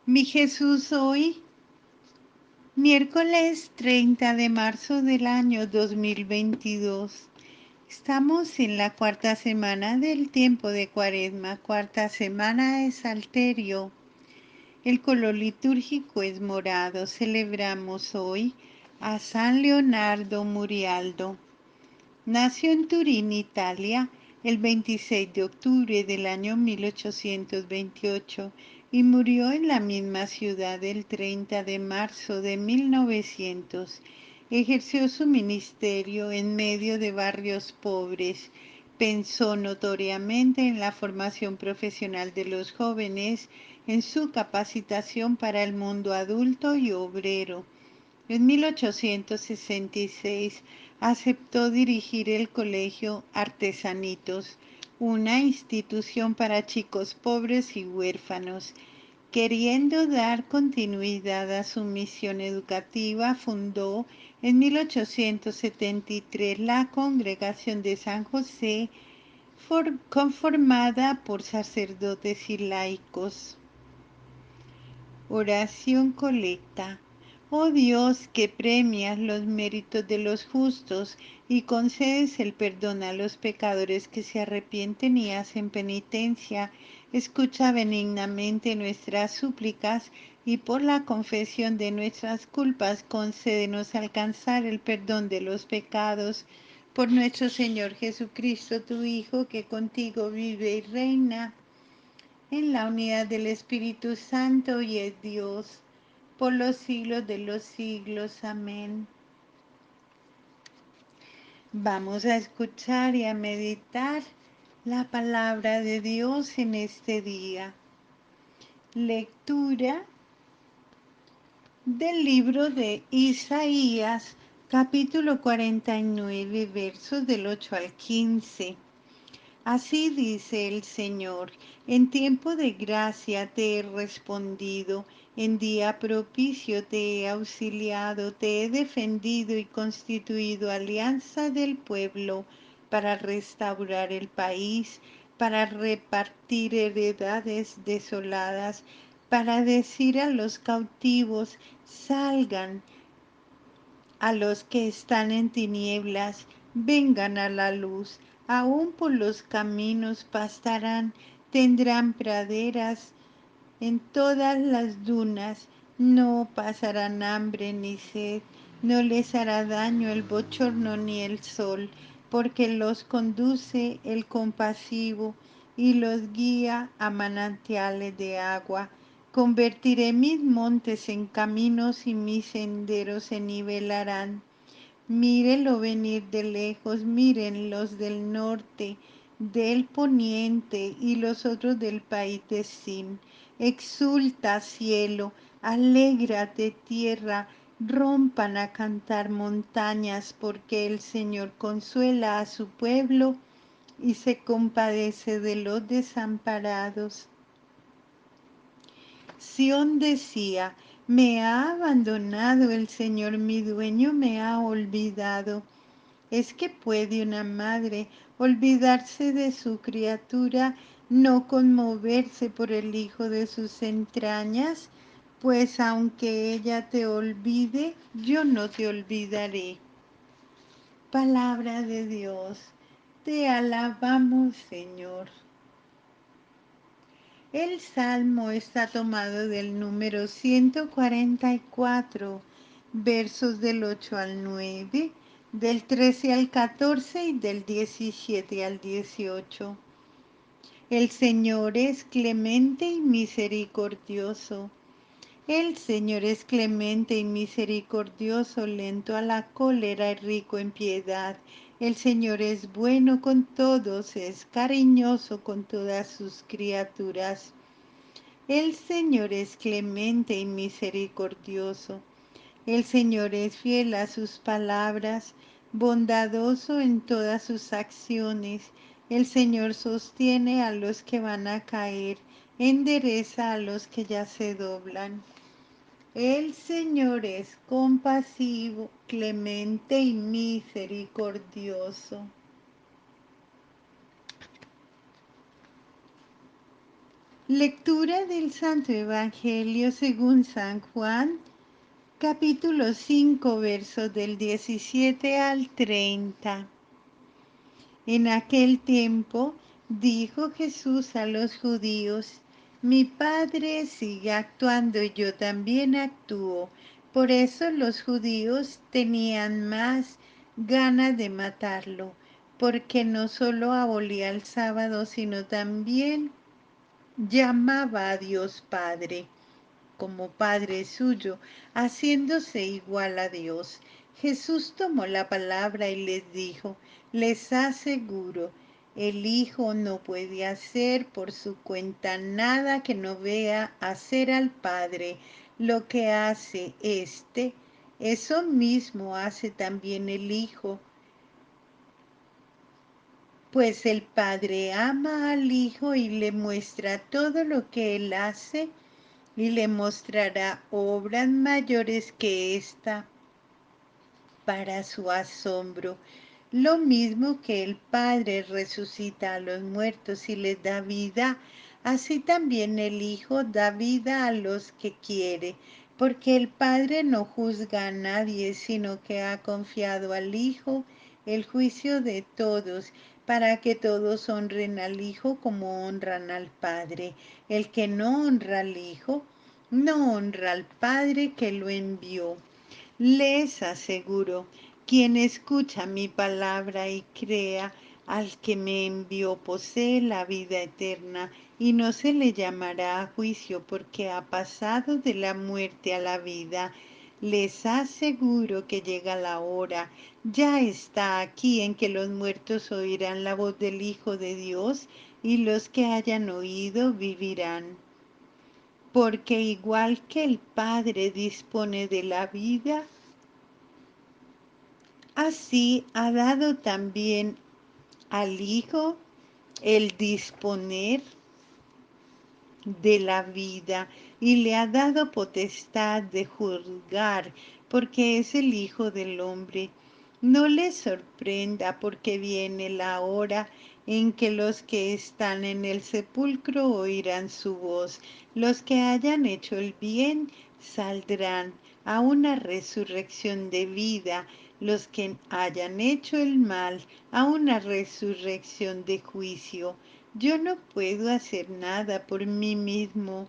Mi Jesús, hoy, miércoles 30 de marzo del año 2022. Estamos en la cuarta semana del tiempo de Cuaresma, cuarta semana de Salterio. El color litúrgico es morado. Celebramos hoy a San Leonardo Murialdo. Nació en Turín, Italia, el 26 de octubre del año 1828 y murió en la misma ciudad el 30 de marzo de 1900. Ejerció su ministerio en medio de barrios pobres. Pensó notoriamente en la formación profesional de los jóvenes, en su capacitación para el mundo adulto y obrero. En 1866 aceptó dirigir el Colegio Artesanitos, una institución para chicos pobres y huérfanos. Queriendo dar continuidad a su misión educativa, fundó en 1873 la Congregación de San José, conformada por sacerdotes y laicos. Oración colecta. Oh Dios, que premias los méritos de los justos y concedes el perdón a los pecadores que se arrepienten y hacen penitencia, escucha benignamente nuestras súplicas y por la confesión de nuestras culpas concédenos alcanzar el perdón de los pecados. Por nuestro Señor Jesucristo, tu Hijo, que contigo vive y reina en la unidad del Espíritu Santo y es Dios por los siglos de los siglos. Amén. Vamos a escuchar y a meditar la palabra de Dios en este día. Lectura del libro de Isaías, capítulo 49, versos del 8 al 15. Así dice el Señor, en tiempo de gracia te he respondido, en día propicio te he auxiliado, te he defendido y constituido alianza del pueblo para restaurar el país, para repartir heredades desoladas, para decir a los cautivos, salgan, a los que están en tinieblas, vengan a la luz. Aún por los caminos pastarán, tendrán praderas en todas las dunas. No pasarán hambre ni sed, no les hará daño el bochorno ni el sol, porque los conduce el compasivo y los guía a manantiales de agua. Convertiré mis montes en caminos y mis senderos se nivelarán. Mírenlo venir de lejos, miren los del norte, del poniente y los otros del país de Sin. Exulta cielo, alégrate tierra, rompan a cantar montañas, porque el Señor consuela a su pueblo y se compadece de los desamparados. Sión decía, me ha abandonado el Señor, mi dueño me ha olvidado. ¿Es que puede una madre olvidarse de su criatura, no conmoverse por el hijo de sus entrañas? Pues aunque ella te olvide, yo no te olvidaré. Palabra de Dios, te alabamos, Señor. El salmo está tomado del número 144, versos del 8 al 9, del 13 al 14 y del 17 al 18. El Señor es clemente y misericordioso. El Señor es clemente y misericordioso, lento a la cólera y rico en piedad. El Señor es bueno con todos, es cariñoso con todas sus criaturas. El Señor es clemente y misericordioso. El Señor es fiel a sus palabras, bondadoso en todas sus acciones. El Señor sostiene a los que van a caer, endereza a los que ya se doblan. El Señor es compasivo, clemente y misericordioso. Lectura del Santo Evangelio según San Juan, capítulo 5, versos del 17 al 30. En aquel tiempo dijo Jesús a los judíos: mi Padre sigue actuando y yo también actúo. Por eso los judíos tenían más ganas de matarlo, porque no solo abolía el sábado, sino también llamaba a Dios Padre como Padre suyo, haciéndose igual a Dios. Jesús tomó la palabra y les dijo: les aseguro, el Hijo no puede hacer por su cuenta nada que no vea hacer al Padre. Lo que hace éste, eso mismo hace también el Hijo, pues el Padre ama al Hijo y le muestra todo lo que él hace, y le mostrará obras mayores que esta para su asombro. Lo mismo que el Padre resucita a los muertos y les da vida, así también el Hijo da vida a los que quiere, porque el Padre no juzga a nadie, sino que ha confiado al Hijo el juicio de todos, para que todos honren al Hijo como honran al Padre. El que no honra al Hijo, no honra al Padre que lo envió. Les aseguro, quien escucha mi palabra y crea al que me envió posee la vida eterna y no se le llamará a juicio porque ha pasado de la muerte a la vida. Les aseguro que llega la hora, ya está aquí, en que los muertos oirán la voz del Hijo de Dios, y los que hayan oído vivirán. Porque igual que el Padre dispone de la vida, así ha dado también al Hijo el disponer de la vida, y le ha dado potestad de juzgar, porque es el Hijo del Hombre. No les sorprenda, porque viene la hora en que los que están en el sepulcro oirán su voz. Los que hayan hecho el bien saldrán a una resurrección de vida, los que hayan hecho el mal a una resurrección de juicio. Yo no puedo hacer nada por mí mismo.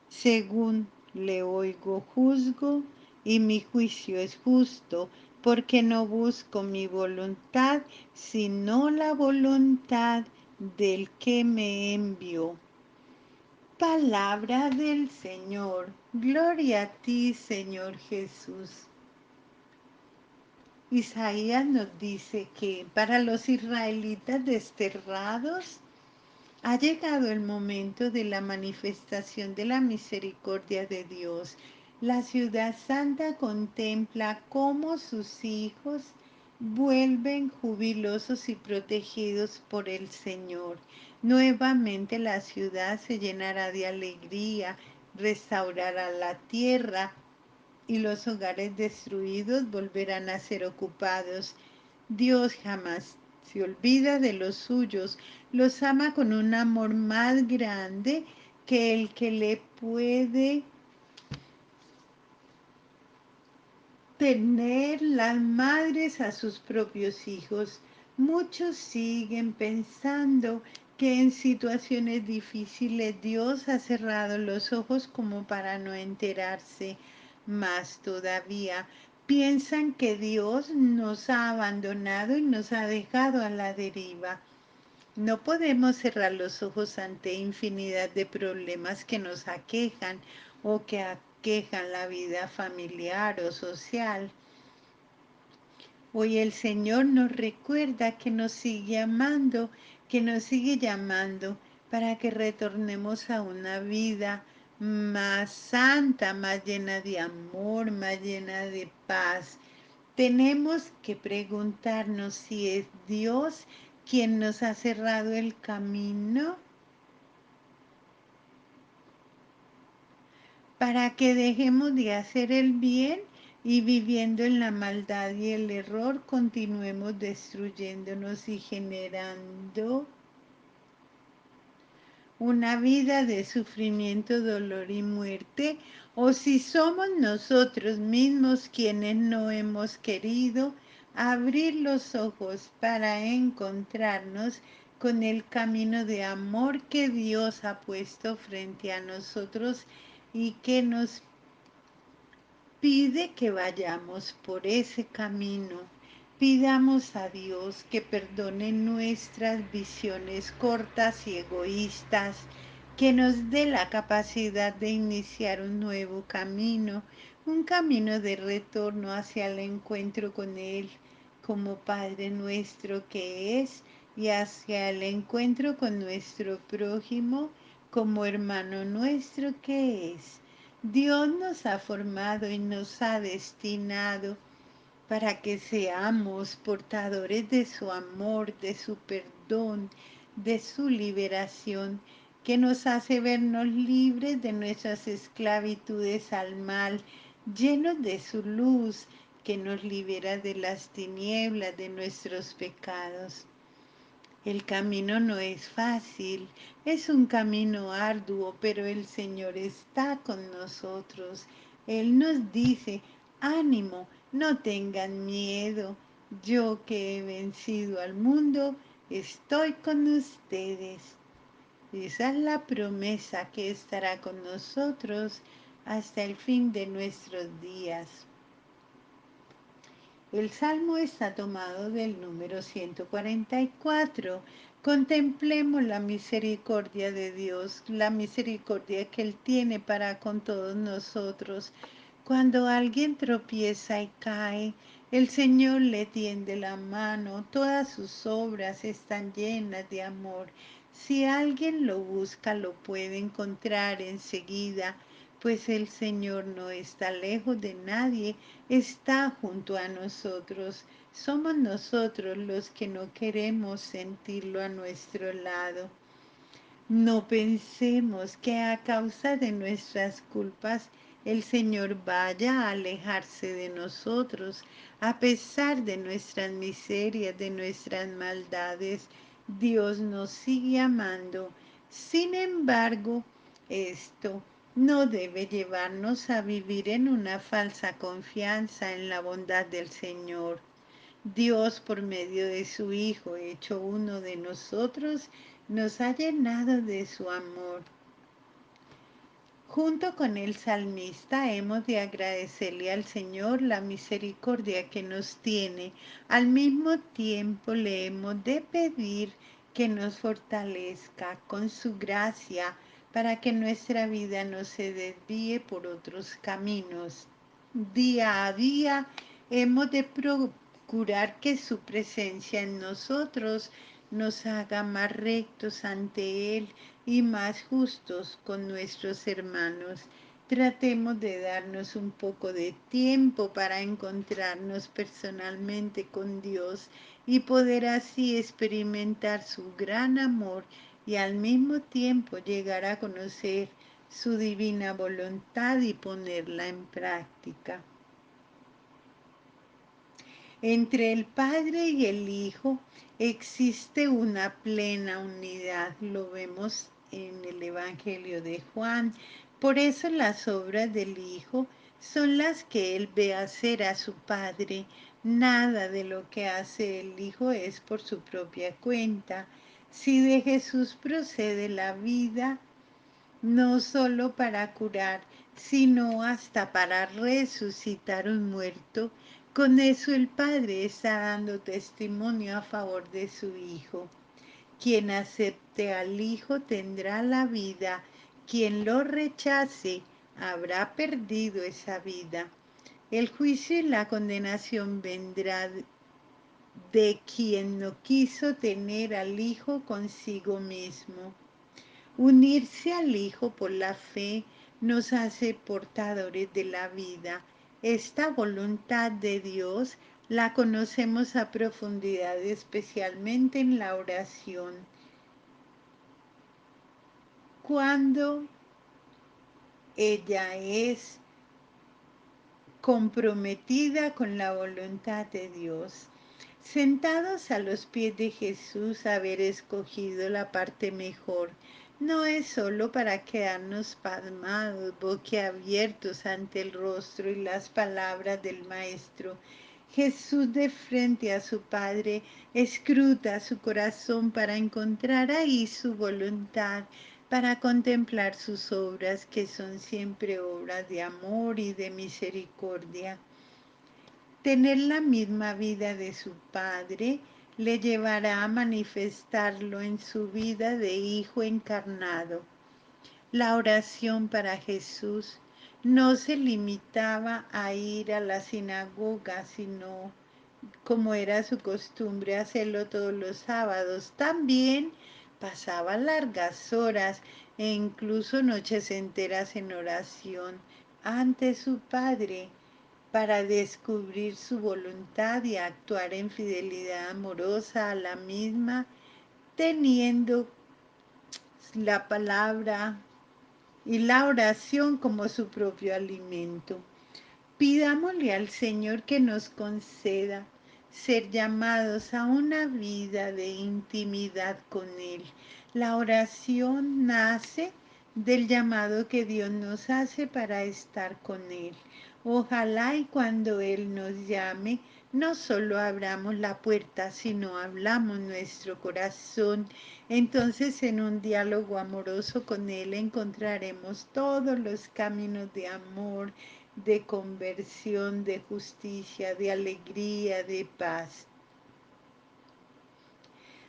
Según le oigo, juzgo, y mi juicio es justo, porque no busco mi voluntad, sino la voluntad del que me envió. Palabra del Señor. Gloria a ti, Señor Jesús. Isaías nos dice que para los israelitas desterrados ha llegado el momento de la manifestación de la misericordia de Dios. La ciudad santa contempla cómo sus hijos vuelven jubilosos y protegidos por el Señor. Nuevamente la ciudad se llenará de alegría, restaurará la tierra y los hogares destruidos volverán a ser ocupados. Dios jamás se olvida de los suyos, los ama con un amor más grande que el que le puede tener las madres a sus propios hijos. Muchos siguen pensando que en situaciones difíciles Dios ha cerrado los ojos como para no enterarse. Más todavía, piensan que Dios nos ha abandonado y nos ha dejado a la deriva. No podemos cerrar los ojos ante infinidad de problemas que nos aquejan o que aquejan la vida familiar o social. Hoy el Señor nos recuerda que nos sigue amando, que nos sigue llamando para que retornemos a una vida más santa, más llena de amor, más llena de paz. Tenemos que preguntarnos si es Dios quien nos ha cerrado el camino para que dejemos de hacer el bien y viviendo en la maldad y el error continuemos destruyéndonos y generando una vida de sufrimiento, dolor y muerte, o si somos nosotros mismos quienes no hemos querido abrir los ojos para encontrarnos con el camino de amor que Dios ha puesto frente a nosotros y que nos pide que vayamos por ese camino. Pidamos a Dios que perdone nuestras visiones cortas y egoístas, que nos dé la capacidad de iniciar un nuevo camino, un camino de retorno hacia el encuentro con Él como Padre nuestro que es, y hacia el encuentro con nuestro prójimo como hermano nuestro que es. Dios nos ha formado y nos ha destinado para que seamos portadores de su amor, de su perdón, de su liberación, que nos hace vernos libres de nuestras esclavitudes al mal, llenos de su luz, que nos libera de las tinieblas, de nuestros pecados. El camino no es fácil, es un camino arduo, pero el Señor está con nosotros. Él nos dice, ánimo, no tengan miedo, yo que he vencido al mundo, estoy con ustedes. Esa es la promesa que estará con nosotros hasta el fin de nuestros días. El salmo está tomado del número 144. Contemplemos la misericordia de Dios, la misericordia que Él tiene para con todos nosotros. Cuando alguien tropieza y cae, el Señor le tiende la mano, todas sus obras están llenas de amor. Si alguien lo busca, lo puede encontrar enseguida, pues el Señor no está lejos de nadie, está junto a nosotros. Somos nosotros los que no queremos sentirlo a nuestro lado. No pensemos que a causa de nuestras culpas el Señor vaya a alejarse de nosotros, a pesar de nuestras miserias, de nuestras maldades. Dios nos sigue amando. Sin embargo, esto no debe llevarnos a vivir en una falsa confianza en la bondad del Señor. Dios, por medio de su Hijo, hecho uno de nosotros, nos ha llenado de su amor. Junto con el salmista hemos de agradecerle al Señor la misericordia que nos tiene. Al mismo tiempo le hemos de pedir que nos fortalezca con su gracia para que nuestra vida no se desvíe por otros caminos. Día a día hemos de procurar que su presencia en nosotros nos haga más rectos ante Él y más justos con nuestros hermanos. Tratemos de darnos un poco de tiempo para encontrarnos personalmente con Dios y poder así experimentar su gran amor y al mismo tiempo llegar a conocer su divina voluntad y ponerla en práctica. Entre el Padre y el Hijo existe una plena unidad. Lo vemos en el Evangelio de Juan. Por eso las obras del Hijo son las que Él ve hacer a su Padre. Nada de lo que hace el Hijo es por su propia cuenta. Si de Jesús procede la vida, no solo para curar, sino hasta para resucitar un muerto. Con eso el Padre está dando testimonio a favor de su Hijo. Quien acepte al Hijo tendrá la vida, quien lo rechace habrá perdido esa vida. El juicio y la condenación vendrá de quien no quiso tener al Hijo consigo mismo. Unirse al Hijo por la fe nos hace portadores de la vida. Esta voluntad de Dios la conocemos a profundidad, especialmente en la oración. Cuando ella es comprometida con la voluntad de Dios. Sentados a los pies de Jesús, haber escogido la parte mejor, No es solo para quedarnos pasmados, boquiabiertos ante el rostro y las palabras del Maestro. Jesús de frente a su Padre escruta su corazón para encontrar ahí su voluntad, para contemplar sus obras que son siempre obras de amor y de misericordia. Tener la misma vida de su Padre le llevará a manifestarlo en su vida de Hijo encarnado. La oración para Jesús no se limitaba a ir a la sinagoga, sino, como era su costumbre hacerlo todos los sábados, también pasaba largas horas e incluso noches enteras en oración ante su Padre para descubrir su voluntad y actuar en fidelidad amorosa a la misma, teniendo la palabra y la oración como su propio alimento. Pidámosle al Señor que nos conceda ser llamados a una vida de intimidad con Él. La oración nace del llamado que Dios nos hace para estar con Él. Ojalá y cuando Él nos llame, no solo abramos la puerta, sino hablamos nuestro corazón. Entonces en un diálogo amoroso con Él encontraremos todos los caminos de amor, de conversión, de justicia, de alegría, de paz.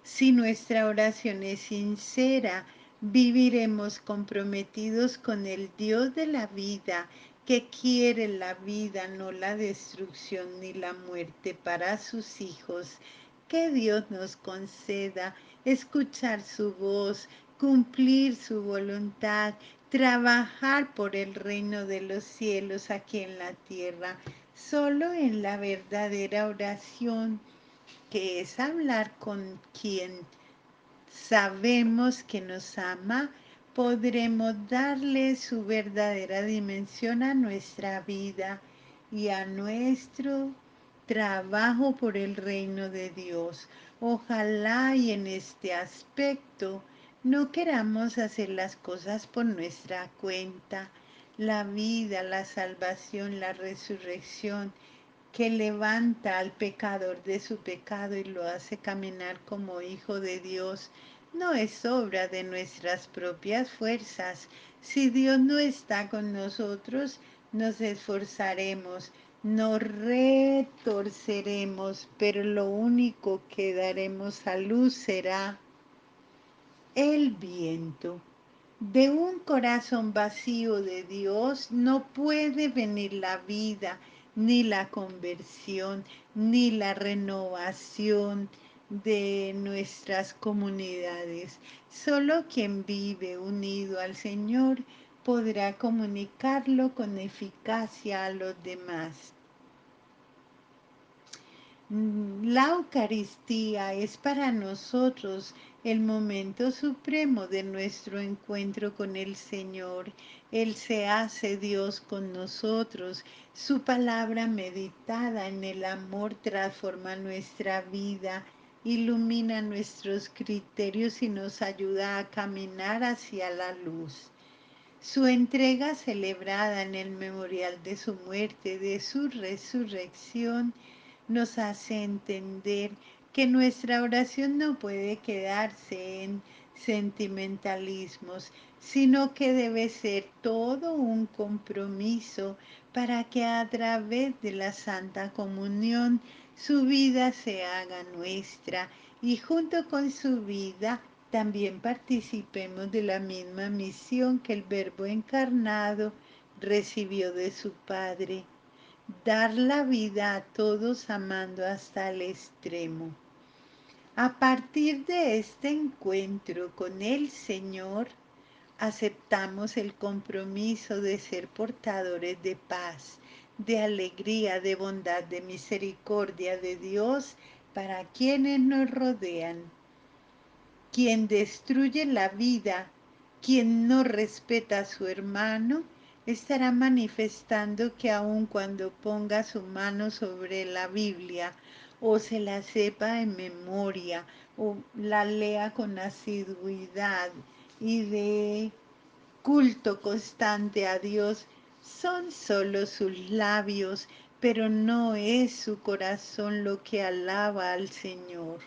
Si nuestra oración es sincera, viviremos comprometidos con el Dios de la vida, que quiere la vida, no la destrucción ni la muerte para sus hijos. Que Dios nos conceda escuchar su voz, cumplir su voluntad, trabajar por el reino de los cielos aquí en la tierra. Solo en la verdadera oración, que es hablar con quien sabemos que nos ama, podremos darle su verdadera dimensión a nuestra vida y a nuestro trabajo por el reino de Dios. Ojalá y en este aspecto no queramos hacer las cosas por nuestra cuenta. La vida, la salvación, la resurrección que levanta al pecador de su pecado y lo hace caminar como hijo de Dios, no es obra de nuestras propias fuerzas. Si Dios no está con nosotros, nos esforzaremos, nos retorceremos, pero lo único que daremos a luz será el viento. De un corazón vacío de Dios no puede venir la vida, ni la conversión, ni la renovación de nuestras comunidades. Solo quien vive unido al Señor podrá comunicarlo con eficacia a los demás. La Eucaristía es para nosotros el momento supremo de nuestro encuentro con el Señor. Él se hace Dios con nosotros. Su palabra meditada en el amor transforma nuestra vida, ilumina nuestros criterios y nos ayuda a caminar hacia la luz. Su entrega celebrada en el memorial de su muerte, de su resurrección, nos hace entender que nuestra oración no puede quedarse en sentimentalismos, sino que debe ser todo un compromiso para que a través de la Santa Comunión su vida se haga nuestra y junto con su vida también participemos de la misma misión que el Verbo encarnado recibió de su Padre: dar la vida a todos amando hasta el extremo. A partir de este encuentro con el Señor, aceptamos el compromiso de ser portadores de paz, de alegría, de bondad, de misericordia de Dios para quienes nos rodean. Quien destruye la vida, quien no respeta a su hermano, estará manifestando que aun cuando ponga su mano sobre la Biblia o se la sepa en memoria o la lea con asiduidad y de culto constante a Dios son solo sus labios, pero no es su corazón lo que alaba al Señor.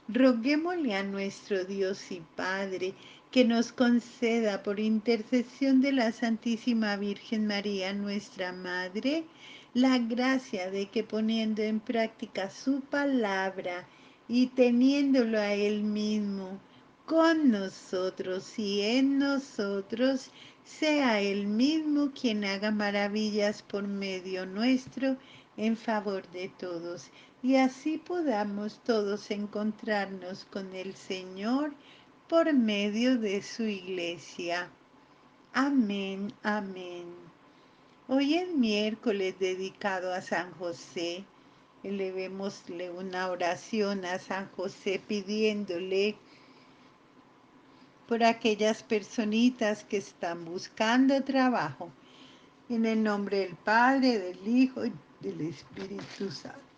Roguémosle a nuestro Dios y Padre que nos conceda por intercesión de la Santísima Virgen María, nuestra Madre, la gracia de que poniendo en práctica su palabra y teniéndolo a Él mismo con nosotros y en nosotros, sea Él mismo quien haga maravillas por medio nuestro en favor de todos y así podamos todos encontrarnos con el Señor por medio de su iglesia. Amén, amén. Hoy es miércoles dedicado a San José. Elevémosle una oración a San José pidiéndole por aquellas personitas que están buscando trabajo. En el nombre del Padre, del Hijo y del Espíritu Santo.